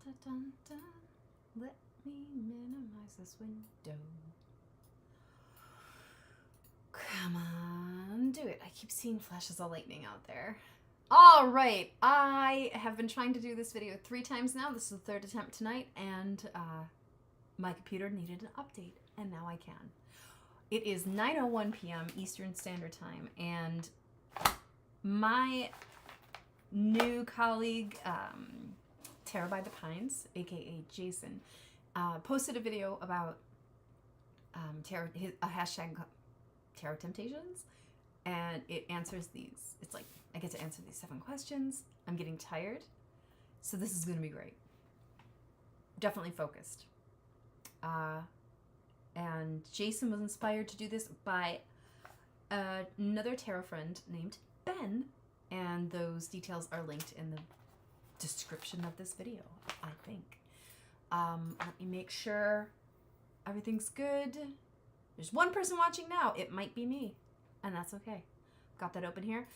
dun, dun, dun. Let me minimize this window. Come on, do it. I keep seeing flashes of lightning out there. All right, I have been trying to do this video 3 times now. This is the 3rd attempt tonight, and my computer needed an update, and now I can. It is 9:01 p.m. Eastern Standard Time, and my new colleague, Tarot by the Pines, aka Jason, posted a video about tarot, a hashtag Tarot Temptations, and it answers these. It's like I get to answer these 7 questions. I'm getting tired, so this is going to be great. Definitely focused. And Jason was inspired to do this by another tarot friend named Ben, and those details are linked in the description of this video, I think. Let me make sure everything's good. There's one person watching now. It might be me, and that's okay. Got that open here.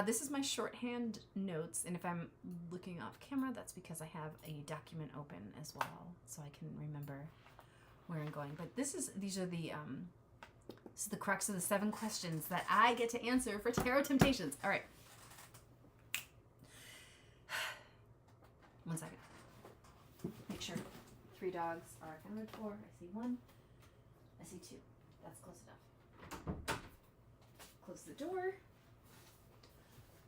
This is my shorthand notes, and if I'm looking off camera, that's because I have a document open as well, so I can remember where I'm going. But this is this is the crux of the 7 questions that I get to answer for Tarot Temptations. All right. 1 second. Make sure 3 dogs are accounted for. I see 1. I see 2. That's close enough. Close the door.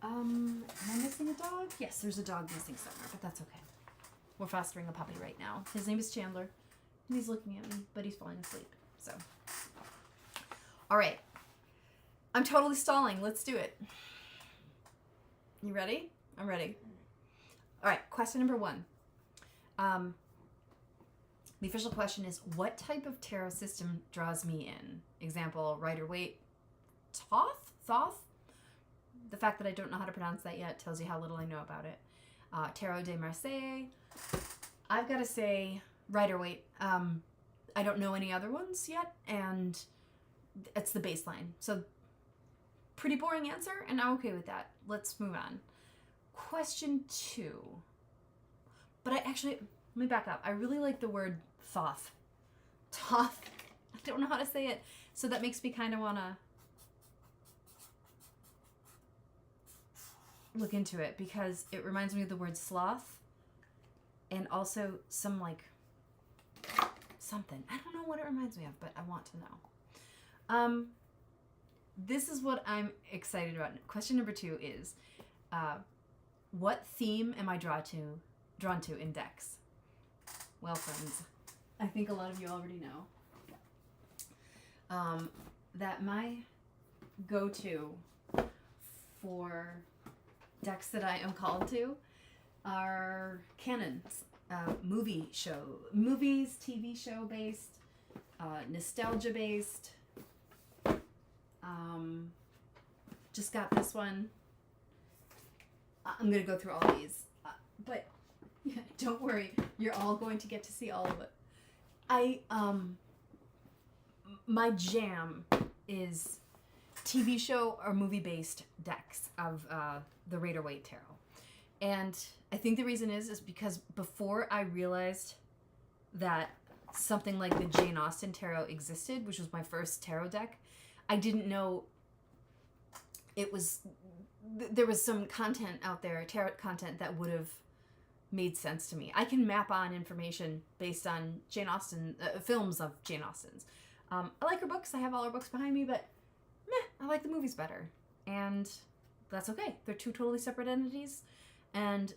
Am I missing a dog? Yes, there's a dog missing somewhere, but that's okay. We're fostering a puppy right now. His name is Chandler, and he's looking at me, but he's falling asleep. So, all right. I'm totally stalling. Let's do it. You ready? I'm ready. All right, question number 1. The official question is, what type of tarot system draws me in? Example, Rider-Waite, Thoth? The fact that I don't know how to pronounce that yet tells you how little I know about it. Tarot de Marseille. I've got to say Rider-Waite. I don't know any other ones yet, and it's the baseline. So, pretty boring answer, and I'm okay with that. Let's move on. Question 2. But let me back up. I really like the word Thoth. Thoth. I don't know how to say it. So that makes me kind of want to look into it, because it reminds me of the word sloth, and also some something. I don't know what it reminds me of, but I want to know. This is what I'm excited about. Question number 2 is, what theme am I drawn to in decks? Well, friends, I think a lot of you already know that my go-to for decks that I am called to are canons, movies, TV show based, nostalgia based. Just got this one. I'm gonna go through all these, but don't worry, you're all going to get to see all of it. My jam is TV show or movie based decks of the Rider-Waite tarot, and I think the reason is because before I realized that something like the Jane Austen tarot existed, which was my first tarot deck, I didn't know there was some content out there, tarot content, that would have made sense to me. I can map on information based on Jane Austen, films of Jane Austen's. I like her books. I have all her books behind me, but I like the movies better. And that's okay. They're 2 totally separate entities. And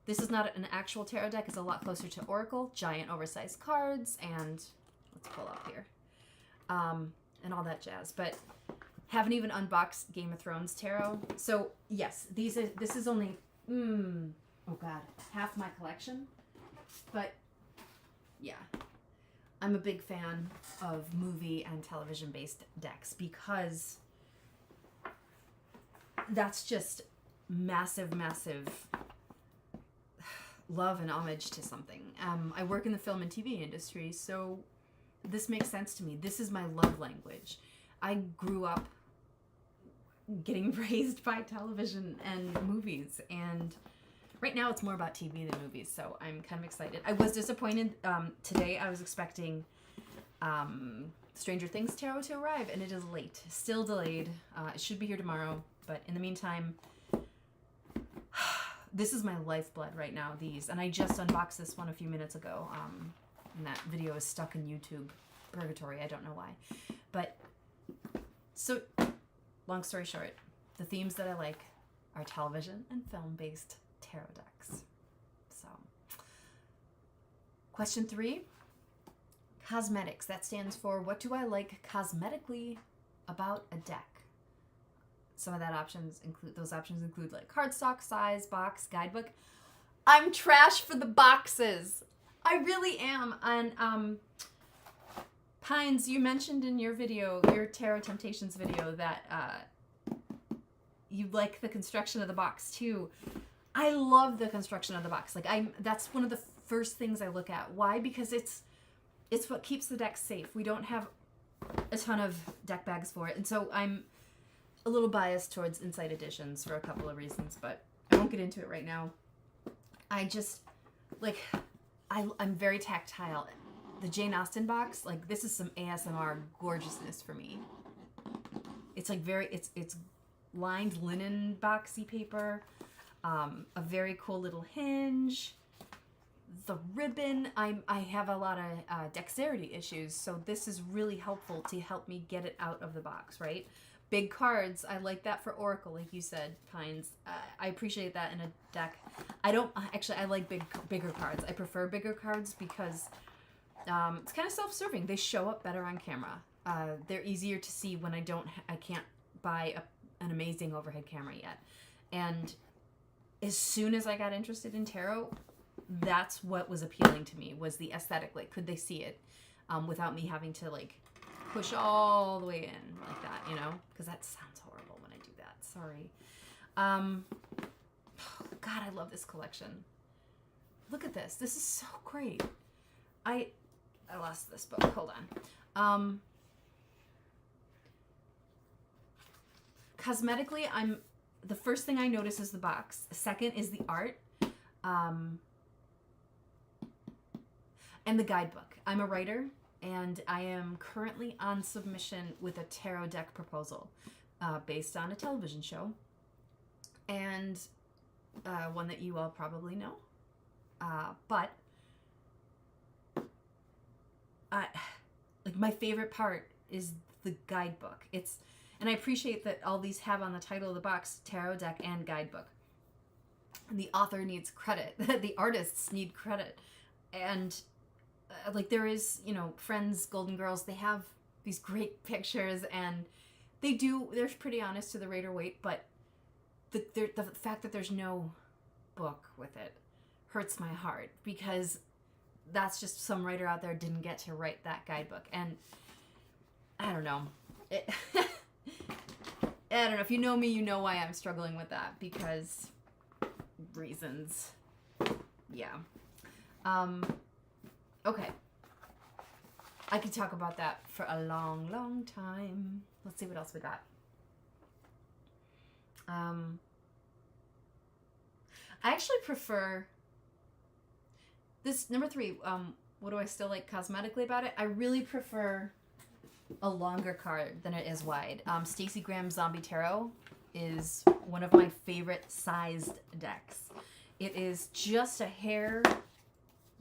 this is not an actual tarot deck. It's a lot closer to Oracle, giant oversized cards, and let's pull up here, and all that jazz. But haven't even unboxed Game of Thrones tarot. So yes, this is only, oh God, half my collection. But yeah, I'm a big fan of movie and television based decks, because that's just massive love and homage to something. I work in the film and TV industry, so this makes sense to me. This is my love language. I grew up getting raised by television and movies, and Right now it's more about TV than movies, so I'm kind of excited. I was disappointed today. I was expecting Stranger Things Tarot to arrive, and it is late. Still delayed. It should be here tomorrow, but in the meantime, this is my lifeblood right now, these. And I just unboxed this one a few minutes ago, and that video is stuck in YouTube purgatory. I don't know why. But, so, long story short, the themes that I like are television and film-based tarot decks. So, question 3, cosmetics. That stands for, what do I like cosmetically about a deck? Some of those options include like cardstock, size, box, guidebook. I'm trash for the boxes. I really am. And Pines, you mentioned in your video, your Tarot Temptations video, that you like the construction of the box too. I love the construction of the box. Like that's one of the first things I look at. Why? Because it's what keeps the deck safe. We don't have a ton of deck bags for it, and so I'm a little biased towards Insight Editions for a couple of reasons, but I won't get into it right now. I just I'm very tactile. The Jane Austen box, like this is some ASMR gorgeousness for me. It's like it's lined linen boxy paper, a very cool little hinge. The ribbon, I have a lot of dexterity issues, so this is really helpful to help me get it out of the box, right? Big cards, I like that for Oracle, like you said, Pines. I appreciate that in a deck. I like bigger cards. I prefer bigger cards because it's kind of self-serving. They show up better on camera. They're easier to see when I can't buy an amazing overhead camera yet. And as soon as I got interested in tarot, that's what was appealing to me, was the aesthetic. Like, could they see it without me having to like push all the way in like that, you know? Because that sounds horrible when I do that. Sorry. God, I love this collection. Look at this. This is so great. I lost this book. Hold on. Cosmetically, the first thing I notice is the box. Second is the art. And the guidebook. I'm a writer, and I am currently on submission with a tarot deck proposal based on a television show, and one that you all probably know. But like my favorite part is the guidebook. And I appreciate that all these have on the title of the box tarot deck and guidebook. And the author needs credit. The artists need credit. And like there is, Friends, Golden Girls, they have these great pictures, and they're pretty honest to the rate or Waite, but the fact that there's no book with it hurts my heart, because that's just some writer out there didn't get to write that guidebook. And I don't know. I don't know. If you know me, you know why I'm struggling with that, because reasons. Yeah. Okay. I could talk about that for a long, long time. Let's see what else we got. I actually prefer this number 3. What do I still like cosmetically about it? I really prefer a longer card than it is wide. Stacey Graham's Zombie Tarot is one of my favorite sized decks. It is just a hair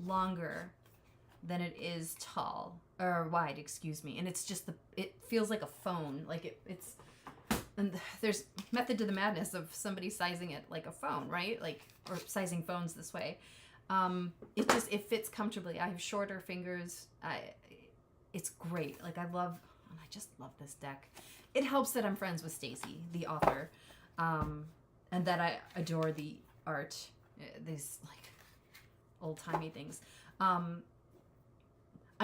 longer than it is tall or wide, excuse me. And it's just it feels like a phone. Like it's and there's method to the madness of somebody sizing it like a phone, right? Like, or sizing phones this way. It fits comfortably. I have shorter fingers. It's great. Like I just love this deck. It helps that I'm friends with Stacey, the author, and that I adore the art. These like old-timey things. I'm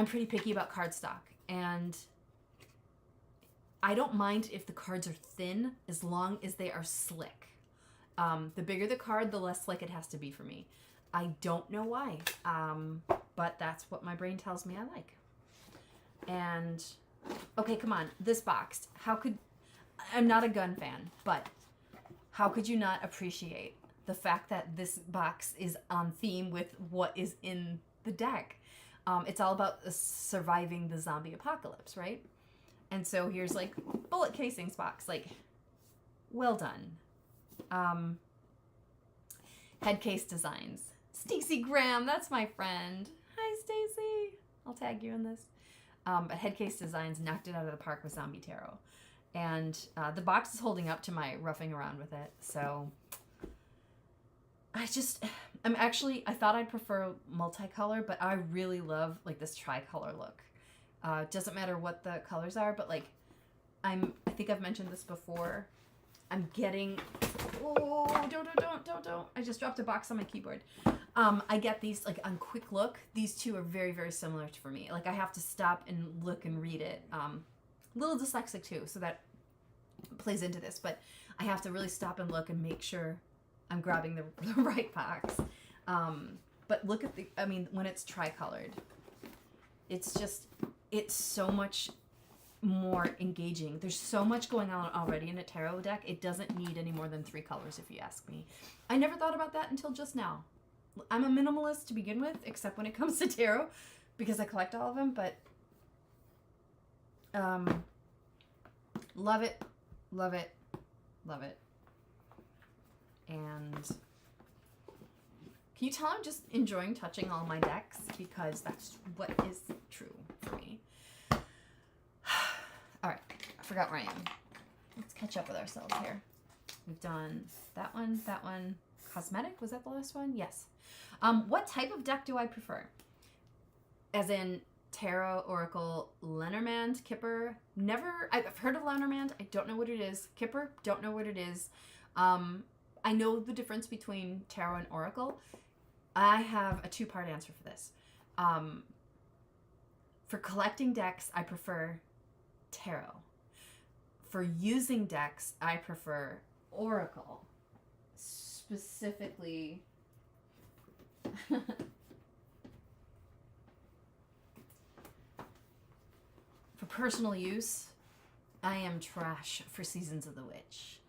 pretty picky about cardstock, and I don't mind if the cards are thin as long as they are slick. The bigger the card, the less slick it has to be for me. I don't know why, but that's what my brain tells me I like. And, okay, come on, this box. I'm not a gun fan, but how could you not appreciate the fact that this box is on theme with what is in the deck. It's all about surviving the zombie apocalypse, right? And so here's like bullet casings box, like, well done. Head case designs. Stacey Graham, that's my friend. Hi, Stacey. I'll tag you in this. But head case designs knocked it out of the park with Zombie Tarot. And the box is holding up to my roughing around with it. So I thought I'd prefer multicolor, but I really love like this tricolor look. Doesn't matter what the colors are, but like I think I've mentioned this before. I'm getting, don't. I just dropped a box on my keyboard. I get these like on quick look. These two are very, very similar for me. Like I have to stop and look and read it. A little dyslexic too, so that plays into this, but I have to really stop and look and make sure I'm grabbing the right box. But look at when it's tricolored, it's so much more engaging. There's so much going on already in a tarot deck. It doesn't need any more than 3 colors, if you ask me. I never thought about that until just now. I'm a minimalist to begin with, except when it comes to tarot, because I collect all of them, but love it. And can you tell I'm just enjoying touching all my decks? Because that's what is true for me. All right, I forgot where I am. Let's catch up with ourselves here. We've done that one. Cosmetic, was that the last one? Yes. What type of deck do I prefer? As in Tarot, Oracle, Lenormand, Kipper. I've heard of Lenormand. I don't know what it is. Kipper, don't know what it is. I know the difference between Tarot and Oracle. I have a 2-part answer for this. For collecting decks, I prefer Tarot. For using decks, I prefer Oracle. Specifically, for personal use, I am trash for Seasons of the Witch.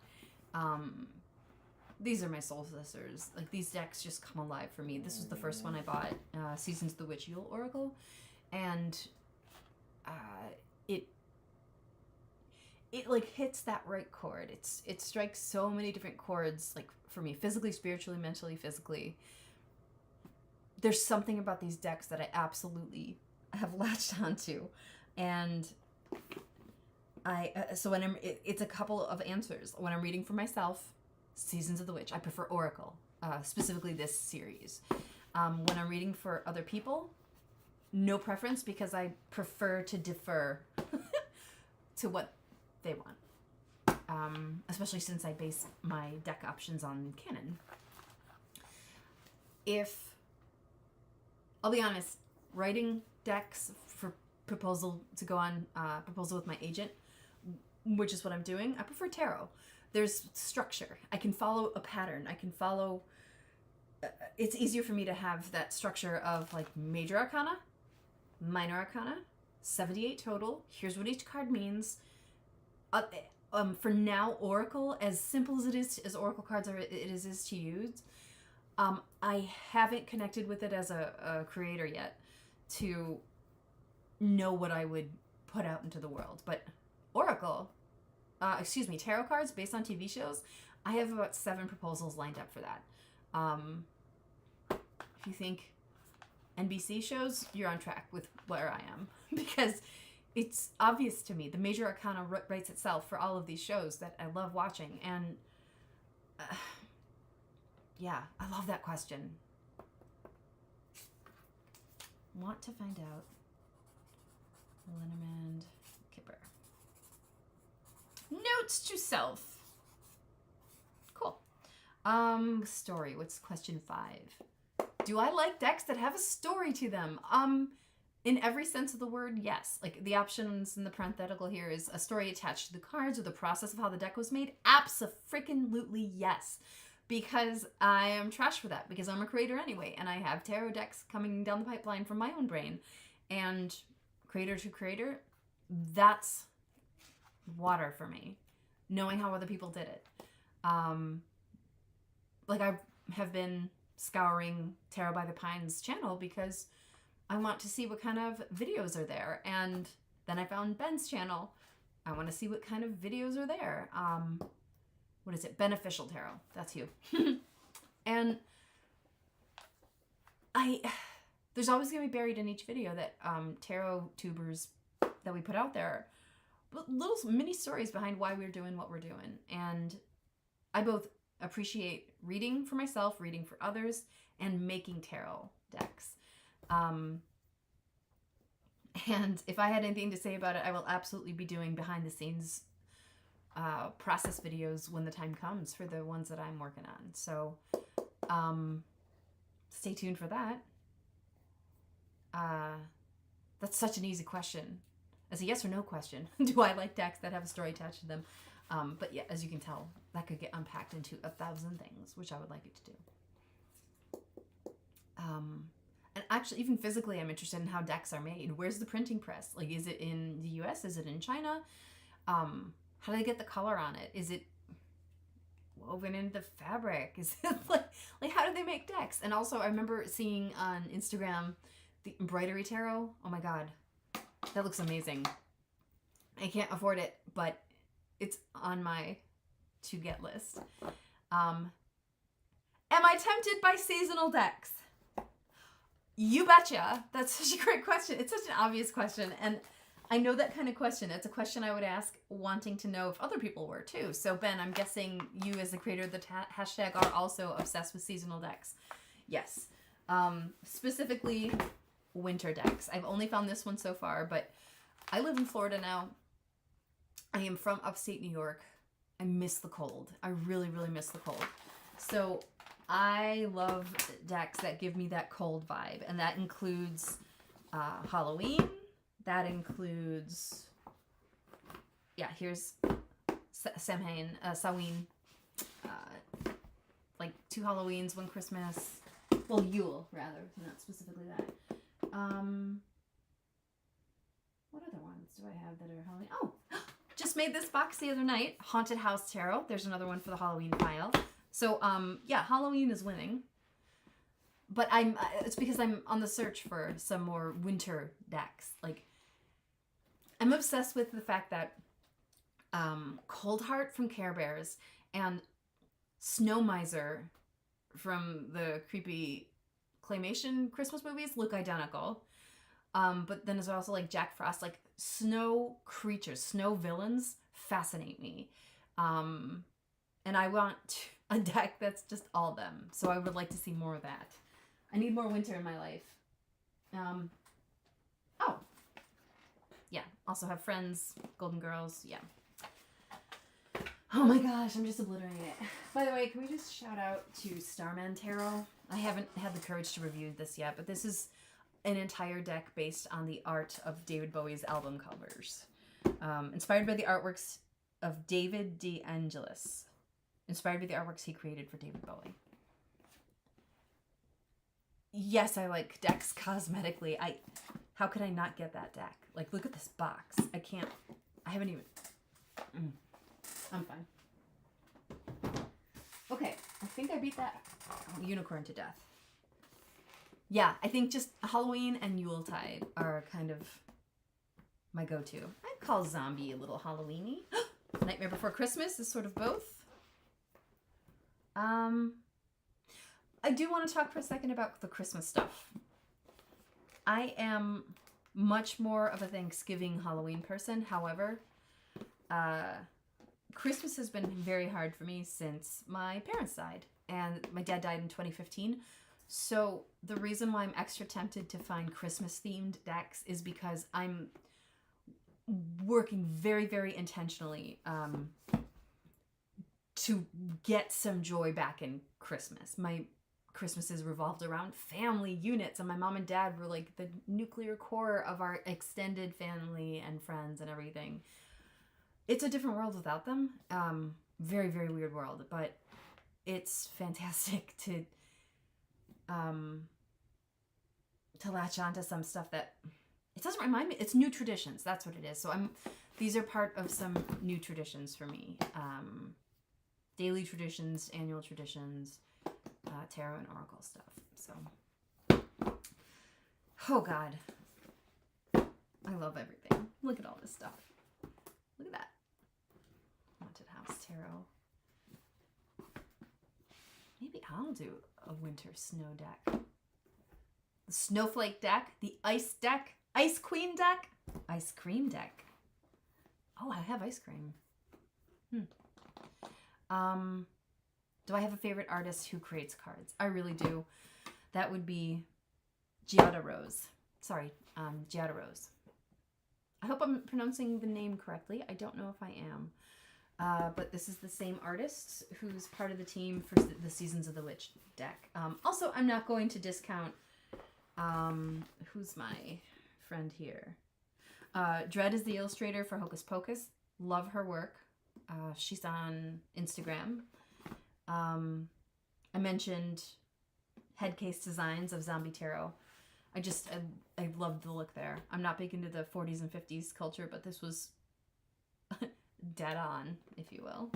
These are my soul sisters. Like, these decks just come alive for me. This was the first one I bought, Seasons of the Witch Yule Oracle, and it like hits that right chord. It strikes so many different chords, like for me, physically, spiritually, mentally, physically. There's something about these decks that I absolutely have latched onto, and it's a couple of answers. When I'm reading for myself, Seasons of the Witch, I prefer Oracle, specifically this series. When I'm reading for other people, no preference, because I prefer to defer to what they want, especially since I base my deck options on canon. I'll be honest, writing decks for proposal with my agent, which is what I'm doing, I prefer tarot. There's structure. I can follow a pattern. It's easier for me to have that structure of like major arcana, minor arcana, 78 total. Here's what each card means. For now, Oracle, as simple as it is, as Oracle cards is to use, I haven't connected with it as a creator yet to know what I would put out into the world. But Oracle, tarot cards based on TV shows, I have about 7 proposals lined up for that. If you think NBC shows, you're on track with where I am, because it's obvious to me. The major arcana writes itself for all of these shows that I love watching, and yeah, I love that question. Want to find out. Lenormand, Kipper. Notes to self. Cool. Story. What's question 5? Do I like decks that have a story to them? In every sense of the word, yes. Like, the options in the parenthetical here is a story attached to the cards or the process of how the deck was made. Abso-freaking-lutely yes. Because I am trash for that, because I'm a creator anyway, and I have tarot decks coming down the pipeline from my own brain. And creator to creator, that's water for me. Knowing how other people did it. like I have been scouring Tarot by the Pines channel because I want to see what kind of videos are there. And then I found Ben's channel. I want to see what kind of videos are there. What is it? Beneficial Tarot. That's you. And there's always going to be buried in each video that tarot tubers that we put out there, little mini stories behind why we're doing what we're doing. And I both appreciate reading for myself, reading for others, and making tarot decks. And if I had anything to say about it, I will absolutely be doing behind the scenes process videos when the time comes for the ones that I'm working on. So stay tuned for that. That's such an easy question. As a yes or no question. Do I like decks that have a story attached to them? But yeah, as you can tell, that could get unpacked into 1,000 things, which I would like it to do. And actually, even physically, I'm interested in how decks are made. Where's the printing press? Like, is it in the US? Is it in China? How do they get the color on it? Is it woven into the fabric? Is it like how do they make decks? And also, I remember seeing on Instagram the embroidery tarot. Oh my god, that looks amazing. I can't afford it, but it's on my to-get list. Am I tempted by seasonal decks? You betcha. That's such a great question. It's such an obvious question. And I know that kind of question. It's a question I would ask wanting to know if other people were too. So Ben, I'm guessing you as the creator of the hashtag are also obsessed with seasonal decks. Yes. Specifically winter decks. I've only found this one so far, but I live in Florida now. I am from upstate New York. I miss the cold. I really, really miss the cold. So I love decks that give me that cold vibe. And that includes Halloween. That includes, yeah, here's Samhain, Samhain. Like 2 Halloweens, 1 Christmas. Well, Yule, rather. Not specifically that. What other ones do I have that are Halloween? Oh, just made this box the other night. Haunted House Tarot. There's another one for the Halloween pile. So, yeah, Halloween is winning. But it's because I'm on the search for some more winter decks. Like, I'm obsessed with the fact that Cold Heart from Care Bears and Snow Miser from the creepy claymation Christmas movies look identical. But then there's also like Jack Frost, like snow creatures, snow villains fascinate me. And I want a deck that's just all them. So I would like to see more of that. I need more winter in my life. Oh. Yeah, also have friends, Golden Girls, yeah. Oh my gosh, I'm just obliterating it. By the way, can we just shout out to Starman Tarot? I haven't had the courage to review this yet, but this is an entire deck based on the art of David Bowie's album covers. Inspired by the artworks of David DeAngelis. Inspired by the artworks he created for David Bowie. Yes, I like decks cosmetically. How could I not get that deck? Like, look at this box. I haven't even... I'm fine. Okay, I think I beat that unicorn to death. Yeah, I think just Halloween and Yuletide are kind of my go-to. I'd call Zombie a little Halloween-y. Nightmare Before Christmas is sort of both. I do want to talk for a second about the Christmas stuff. I am much more of a Thanksgiving, Halloween person. However, Christmas has been very hard for me since my parents died. And my dad died in 2015. So the reason why I'm extra tempted to find Christmas-themed decks is because I'm working very, very intentionally to get some joy back in Christmas. My Christmases revolved around family units, and my mom and dad were like the nuclear core of our extended family and friends and everything. It's a different world without them. Very, very weird world, but it's fantastic to latch onto some stuff that it doesn't remind me. It's new traditions. That's what it is. So these are part of some new traditions for me. Daily traditions, annual traditions. tarot and oracle stuff. So, oh God, I love everything. Look at all this stuff. Look at that. Haunted House Tarot. Maybe I'll do a winter snow deck. The snowflake deck, the ice deck, ice queen deck, ice cream deck. Oh, I have ice cream. Do I have a favorite artist who creates cards? I really do. That would be Giada Rose. Sorry, Giada Rose. I hope I'm pronouncing the name correctly. I don't know if I am. But this is the same artist who's part of the team for the Seasons of the Witch deck. Also, I'm not going to discount, who's my friend here? Dread is the illustrator for Hocus Pocus. Love her work. She's on Instagram. I mentioned Headcase Designs of Zombie Tarot. I loved the look there. I'm not big into the 40s and 50s culture, but this was dead on, if you will.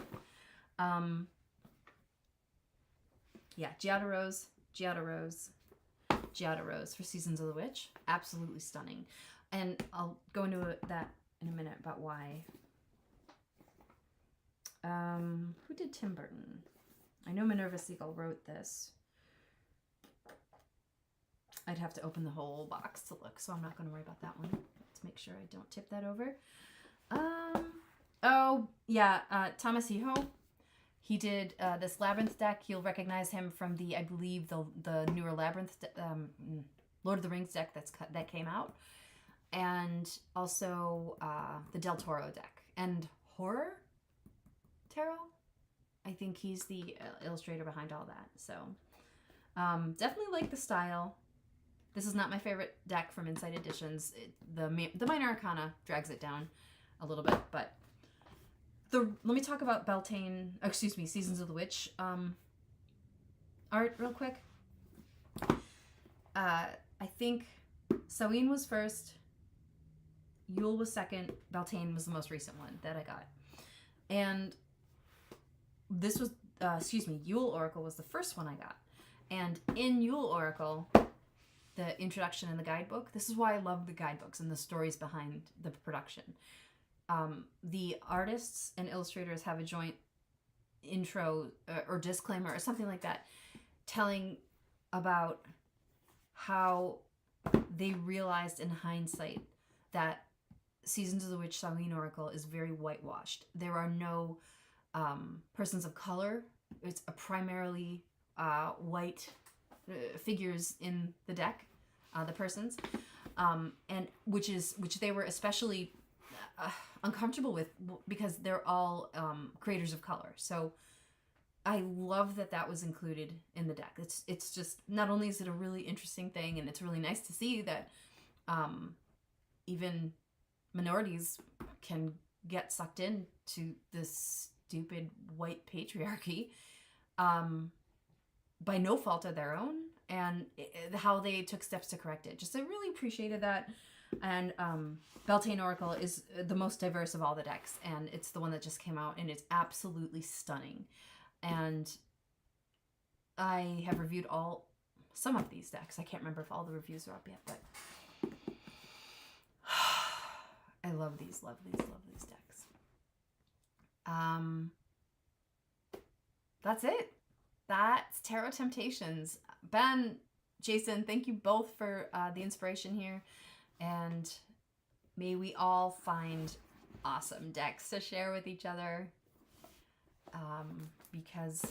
Yeah, Giada Rose for Seasons of the Witch. Absolutely stunning. And I'll go into that in a minute about why. Who did Tim Burton? I know Minerva Siegel wrote this. I'd have to open the whole box to look, so I'm not going to worry about that one. Let's make sure I don't tip that over. Oh, yeah, Thomas Eho. He did this Labyrinth deck. You'll recognize him from the, I believe, the newer Labyrinth, Lord of the Rings deck that came out. And also the Del Toro deck. And Horror Tarot? I think he's the illustrator behind all that. So definitely like the style. This is not my favorite deck from Inside Editions. The Minor Arcana drags it down a little bit, but let me talk about Seasons of the Witch art real quick. I think Samhain was first, Yule was second, Beltane was the most recent one that I got. And this was, Yule Oracle was the first one I got. And in Yule Oracle, the introduction and the guidebook, this is why I love the guidebooks and the stories behind the production. The artists and illustrators have a joint intro or disclaimer or something like that, telling about how they realized in hindsight that Seasons of the Witch Samhain Oracle is very whitewashed. There are no persons of color. It's a primarily white figures in the deck, the persons, and which they were especially uncomfortable with because they're all creators of color. So I love that was included in the deck. It's just, not only is it a really interesting thing, and it's really nice to see that even minorities can get sucked into this stupid white patriarchy by no fault of their own, and how they took steps to correct it. Just, I really appreciated that. And Beltane Oracle is the most diverse of all the decks, and it's the one that just came out, and it's absolutely stunning. And I have reviewed some of these decks. I can't remember if all the reviews are up yet, but I love these decks. That's it. That's Tarot Temptations. Ben, Jason, thank you both for the inspiration here. And may we all find awesome decks to share with each other. Because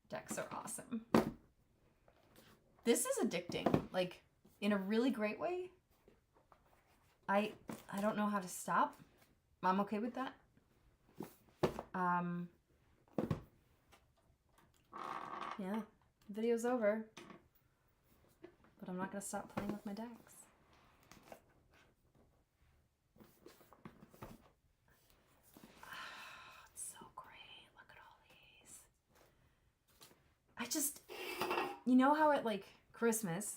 decks are awesome. This is addicting, like, in a really great way. I don't know how to stop. I'm okay with that. Yeah, video's over. But I'm not going to stop playing with my decks. It's so great. Look at all these. I just, you know how at, like, Christmas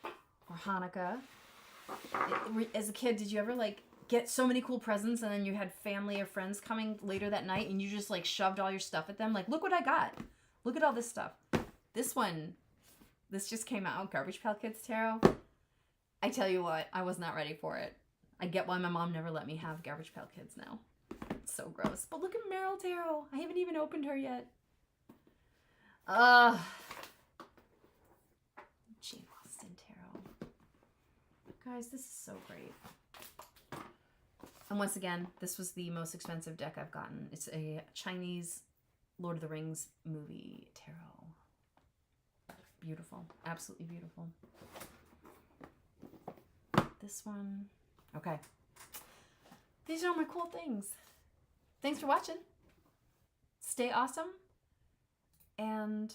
or Hanukkah, as a kid, did you ever, like, get so many cool presents and then you had family or friends coming later that night and you just, like, shoved all your stuff at them? Like, look what I got. Look at all this stuff. This one, this just came out, Garbage Pail Kids Tarot. I tell you what, I was not ready for it. I get why my mom never let me have Garbage Pail Kids now. It's so gross. But look at Meryl Tarot. I haven't even opened her yet. Jane Austen Tarot. Guys, this is so great. And once again, this was the most expensive deck I've gotten. It's a Chinese Lord of the Rings movie tarot. Beautiful. Absolutely beautiful. This one. Okay. These are all my cool things. Thanks for watching. Stay awesome. And